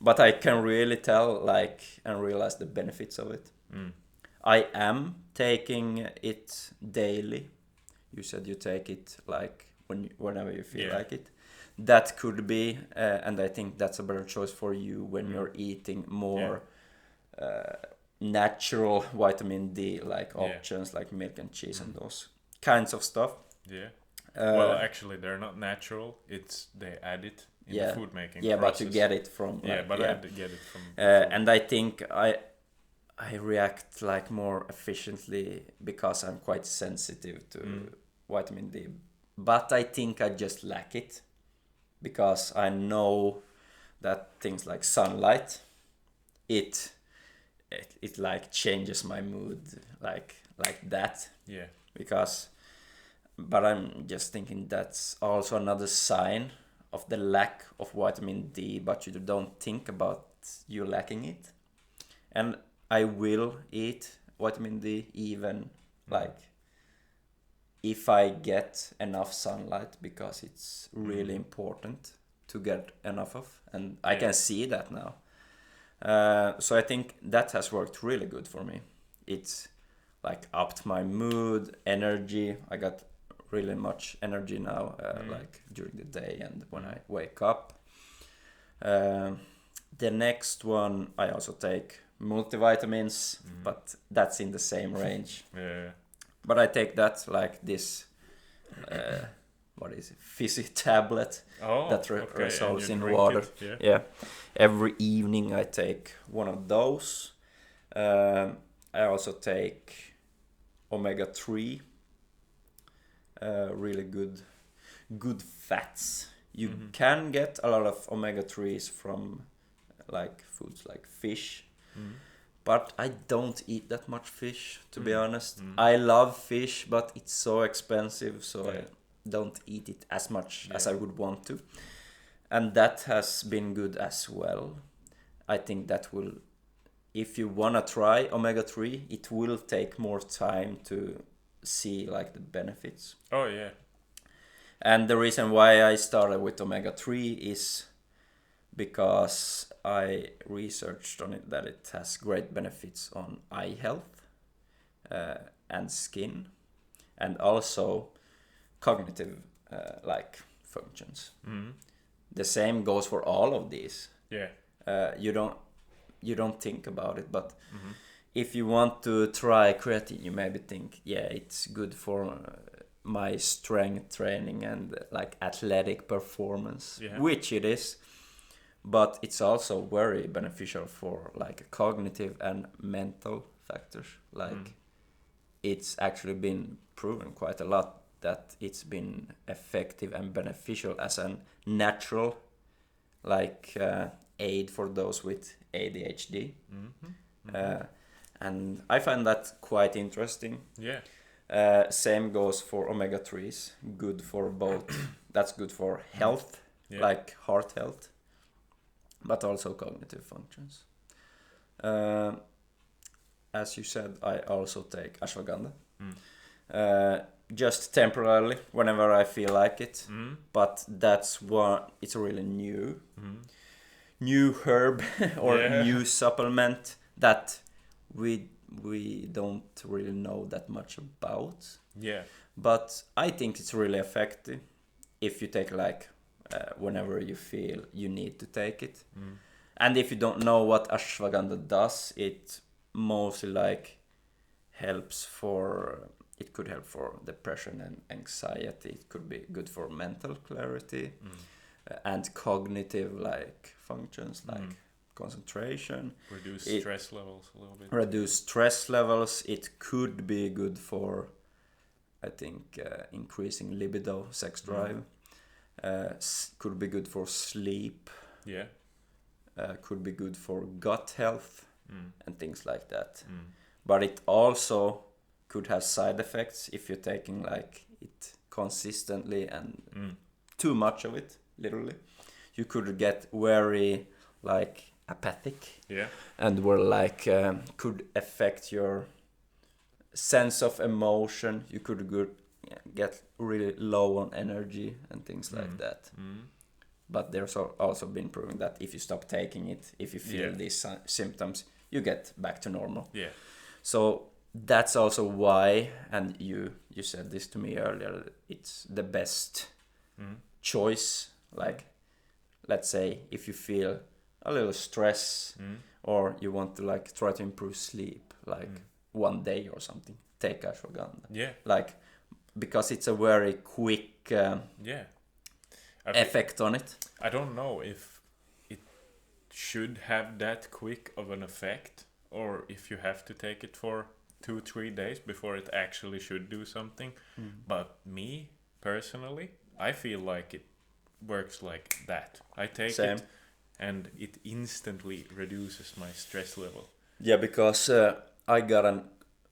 But I can really tell, and realize the benefits of it. I am taking it daily. You said you take it whenever you feel like it. That could be, and I think that's a better choice for you when you're eating more natural vitamin D options like milk and cheese and those kinds of stuff. Yeah. Well, actually, they're not natural. They add it in the food making process. But you get it from. I get it from. And I think I react more efficiently because I'm quite sensitive to vitamin D. But I think I just lack it because I know that things like sunlight, it changes my mood like that. Yeah. But I'm just thinking that's also another sign of the lack of vitamin D, but you don't think about you lacking it. And I will eat vitamin D even if I get enough sunlight, because it's really important to get enough of, and I can see that now. So I think that has worked really good for me. It's upped my mood, energy. I got really much energy now, during the day and when I wake up. The next one, I also take multivitamins, but that's in the same range. Yeah. But I take that this, what is it, fizzy tablet that results in water. Yeah. Every evening I take one of those. I also take omega-3, really good fats. You can get a lot of omega-3s from foods like fish. But I don't eat that much fish, to be honest. I love fish, but it's so expensive, so I don't eat it as much as I would want to. And that has been good as well. I think that will, if you want to try omega-3, it will take more time to see the benefits. Oh, yeah. And the reason why I started with omega-3 is because I researched on it that it has great benefits on eye health and skin, and also cognitive functions. The same goes for all of these. Yeah. You don't think about it, but if you want to try creatine, you maybe think, it's good for my strength training and athletic performance, which it is. But it's also very beneficial for cognitive and mental factors. It's actually been proven quite a lot that it's been effective and beneficial as a natural aid for those with ADHD. and I find that quite interesting. Yeah. Same goes for omega-3s. Good for both. That's good for health, Yeah. like heart health, but also cognitive functions. Uh, as you said, I also take ashwagandha. Just temporarily, whenever I feel like it. But that's one. It's a really new herb or Yeah. new supplement that we don't really know that much about. Yeah. But I think it's really effective if you take like whenever you feel you need to take it. And if you don't know what ashwagandha does, it mostly like helps for it could help for depression and anxiety. It could be good for mental clarity and cognitive like functions like concentration. Reduce stress levels a little bit. Reduce stress levels. It could be good for, I think, increasing libido, sex drive. Could be good for sleep. Yeah. Could be good for gut health and things like that. But it also could have side effects if you're taking like it consistently and too much of it, literally. You could get very like apathic. Yeah. And were like could affect your sense of emotion. You could get really low on energy and things like that. But there's also been proven that if you stop taking it, if you feel these symptoms, you get back to normal. Yeah. So that's also why, and you said this to me earlier, it's the best choice. Like, let's say if you feel a little stress or you want to like try to improve sleep, like one day or something, take ashwagandha. Yeah. Like, because it's a very quick Yeah. effect on it. I don't know if it should have that quick of an effect, or if you have to take it for 2-3 days before it actually should do something. But me personally, I feel like it works like that. I take Same. it and it instantly reduces my stress level. Yeah, because I got a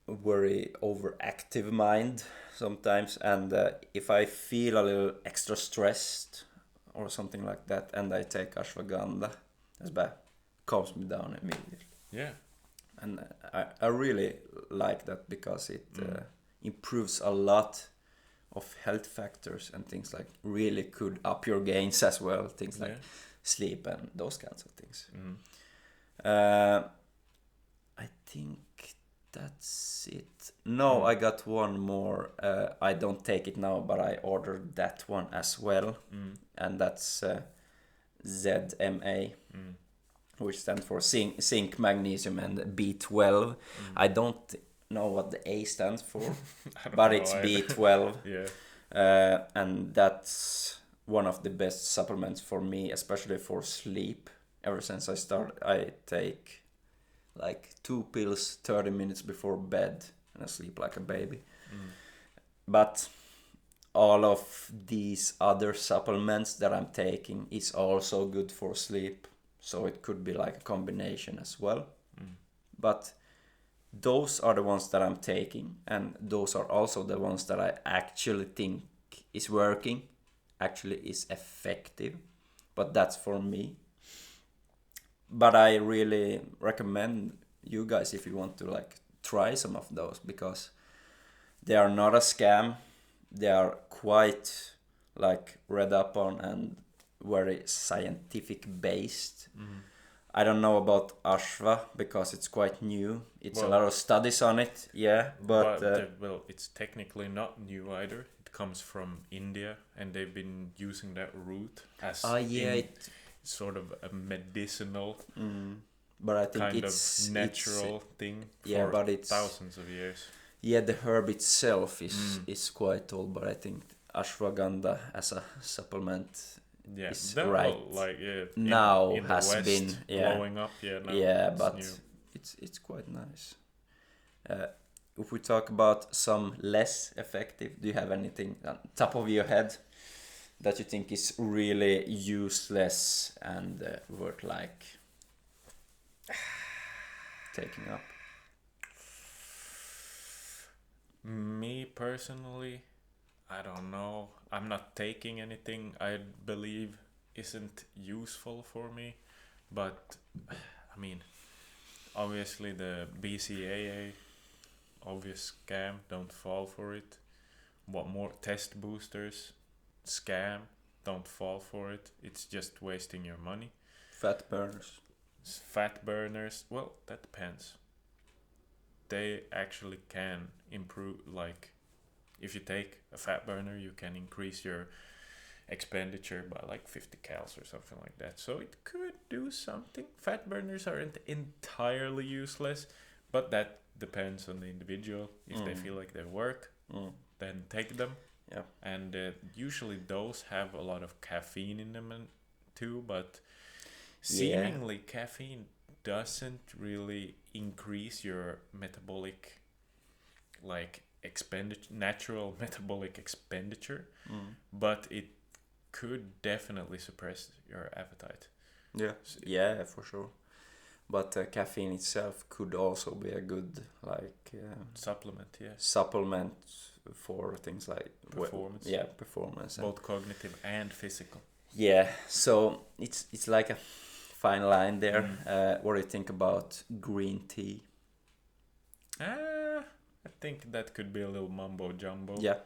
very overactive mind sometimes, and if I feel a little extra stressed or something like that, and I take ashwagandha, that's bad, calms me down immediately. Yeah. And I really like that because it improves a lot of health factors and things like really could up your gains as well, things like sleep and those kinds of things. I think that's it. No, I got one more. I don't take it now, but I ordered that one as well, and that's ZMA, which stands for zinc, magnesium, and B12. I don't know what the A stands for, but it's B12. Yeah. And that's one of the best supplements for me, especially for sleep. Ever since I started, I take like 2 pills 30 minutes before bed, and I sleep like a baby. But all of these other supplements that I'm taking is also good for sleep, so it could be like a combination as well. But those are the ones that I'm taking, and those are also the ones that I actually think is working, actually is effective, but that's for me. But I really recommend you guys, if you want to like try some of those, because they are not a scam. They are quite like read up on and very scientific based. I don't know about ashwa because it's quite new. It's a lot of studies on it, but well, it's technically not new either. It comes from India, and they've been using that root as sort of a medicinal, but I think kind it's of natural thing yeah, for but it's thousands of years. Yeah, the herb itself is quite old, but I think ashwagandha as a supplement is that right now in has the West been blowing up. But new. it's quite nice. If we talk about some less effective, do you have anything on top of your head that you think is really useless and worth like taking up? personally, I don't know. I'm not taking anything I believe isn't useful for me. But, I mean, obviously the BCAA, obvious scam, don't fall for it. What more? Test boosters, scam, don't fall for it. It's just wasting your money. Fat burners. Fat burners, well, that depends. They actually can improve, like, if you take a fat burner, you can increase your expenditure by like 50 cals or something like that. So it could do something. Fat burners aren't entirely useless, but that depends on the individual. If they feel like they work, then take them. Yeah. And usually those have a lot of caffeine in them too, but seemingly caffeine doesn't really increase your metabolic, like, natural metabolic expenditure, but it could definitely suppress your appetite. Yeah. Yeah, for sure. But caffeine itself could also be a good Supplement, yeah. supplement for things like Performance. Performance. Both cognitive and physical. Yeah, so it's like a fine line there. What do you think about green tea? I think that could be a little mumbo jumbo. Yeah,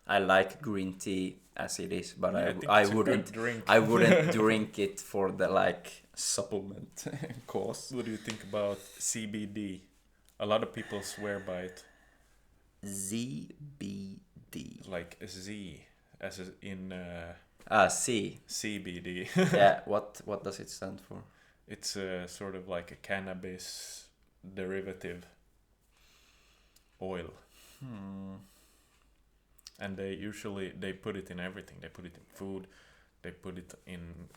I like green tea as it is, but Yeah, think I it's a good wouldn't drink. I wouldn't drink it for the supplement cause. What do you think about CBD? A lot of people swear by it. ZBD. Like a Z, as in C. CBD. Yeah, what does it stand for? It's sort of like a cannabis derivative oil. And they put it in everything. They put it in food. They put it in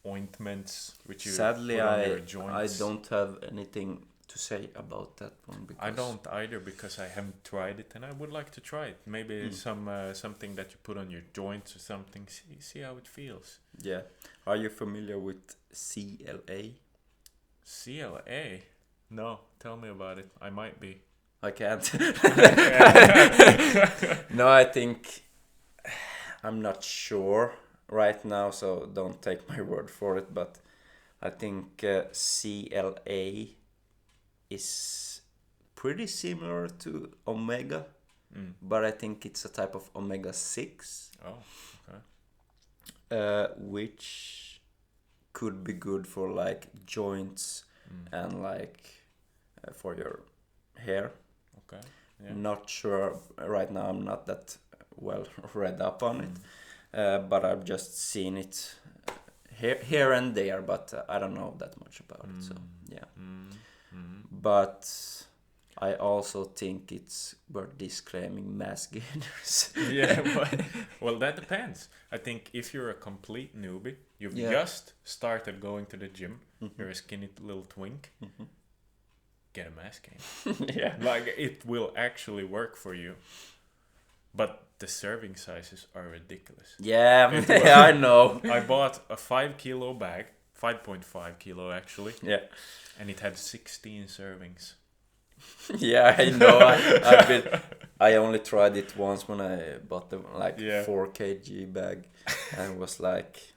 ointments, which you Sadly, put on your joints. I don't have anything to say about that one because I don't either, because I haven't tried it, and I would like to try it. Maybe something that you put on your joints or something. See how it feels. Yeah. Are you familiar with CLA? CLA? No, tell me about it. I might be. I can't. No, I think I'm not sure right now, so don't take my word for it. But I think CLA is pretty similar to omega, but I think it's a type of omega-6. Oh, okay. Which could be good for like joints and for your hair. Okay. Yeah. Not sure right now. I'm not that well read up on it, but I've just seen it here and there. But I don't know that much about it. So yeah. But I also think it's worth disclaiming mass gainers. Yeah, well, that depends. I think if you're a complete newbie, you've just started going to the gym, you're a skinny little twink, get a mass gain. Yeah. Like, it will actually work for you. But the serving sizes are ridiculous. Yeah, yeah, I know. I bought a 5 kilo bag, 5.5 kilo actually, Yeah. and it had 16 servings. Yeah, I know. I only tried it once when I bought the 4 kg bag, and it was like,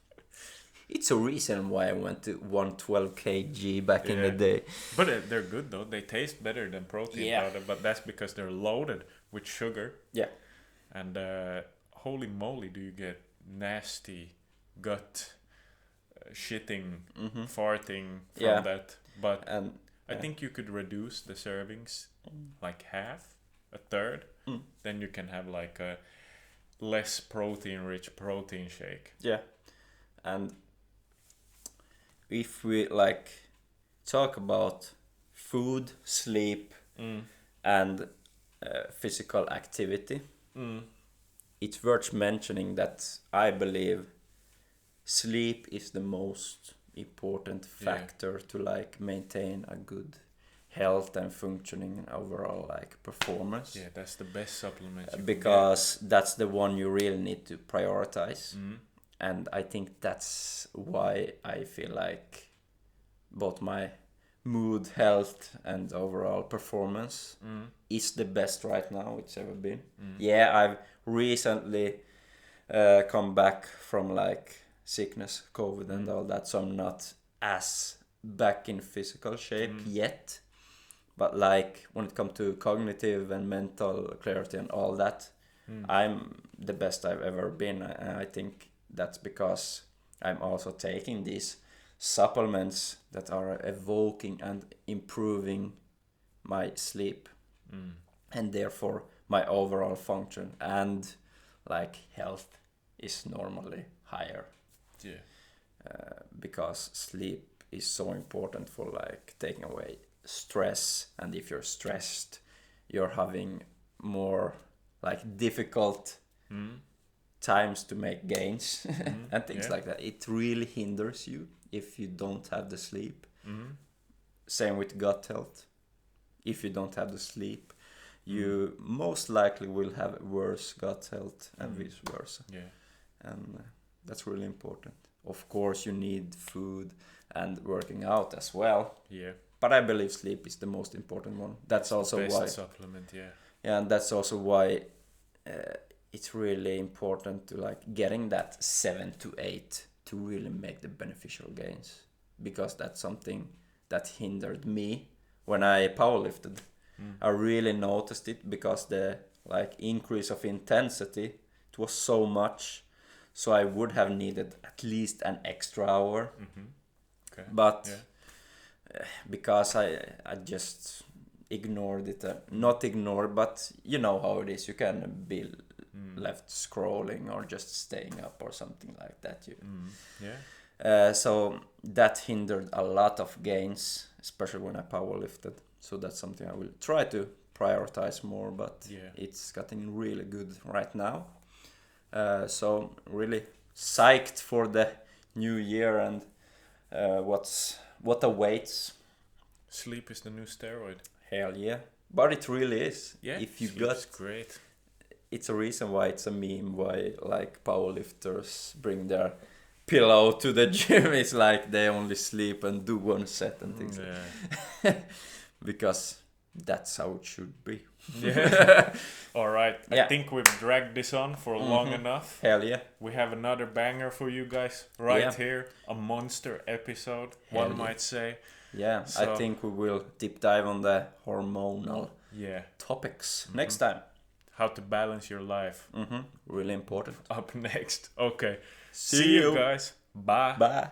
it's a reason why I went to 112 kg back in the day. But they're good though. They taste better than protein powder, but that's because they're loaded with sugar. Yeah. And holy moly, do you get nasty gut shitting, farting from that. But I think you could reduce the servings like half, a third. Then you can have like a less protein-rich protein shake. Yeah. And if we talk about food, sleep, and physical activity, it's worth mentioning that I believe sleep is the most important factor to maintain a good health and functioning and overall performance. Yeah, that's the best supplement because that's the one you really need to prioritize. And I think that's why I feel like both my mood, health, and overall performance is the best right now it's ever been. Yeah, I've recently come back from like sickness, COVID, and all that, so I'm not as back in physical shape yet. But like when it comes to cognitive and mental clarity and all that, I'm the best I've ever been. And I think that's because I'm also taking these supplements that are evoking and improving my sleep and therefore my overall function and like health is normally higher. Yeah. Because sleep is so important for like taking away stress, and if you're stressed you're having more like difficult times to make gains and things like that. It really hinders you if you don't have the sleep. Same with gut health. If you don't have the sleep, you most likely will have worse gut health and vice versa. Yeah. And that's really important. Of course you need food and working out as well, Yeah. but I believe sleep is the most important one. That's also Best why supplement, yeah. yeah, and that's also why it's really important to like getting that 7 to 8 to really make the beneficial gains, because that's something that hindered me when I powerlifted. I really noticed it because the like increase of intensity, it was so much, so I would have needed at least an extra hour. Okay. But Yeah. because I just ignored it, not ignored, but you know how it is, you can be left scrolling or just staying up or something like that. Yeah. So that hindered a lot of gains, especially when I powerlifted. So that's something I will try to prioritize more, but Yeah. it's getting really good right now. So really psyched for the new year and what awaits. Sleep is the new steroid. Hell yeah. But it really is. Yeah. If you sleep got, is great. it's a reason why it's a meme why like powerlifters bring their pillow to the gym. It's like they only sleep and do one set and things like that. Because that's how it should be. Yeah. All right. Yeah. I think we've dragged this on for long enough. Hell yeah. We have another banger for you guys right Yeah. here. A monster episode, Hell one yeah. might say. Yeah, So- I think we will deep dive on the hormonal Yeah. topics next time. How to balance your life. Really important. Up next. Okay. See See you you. guys. Bye. Bye.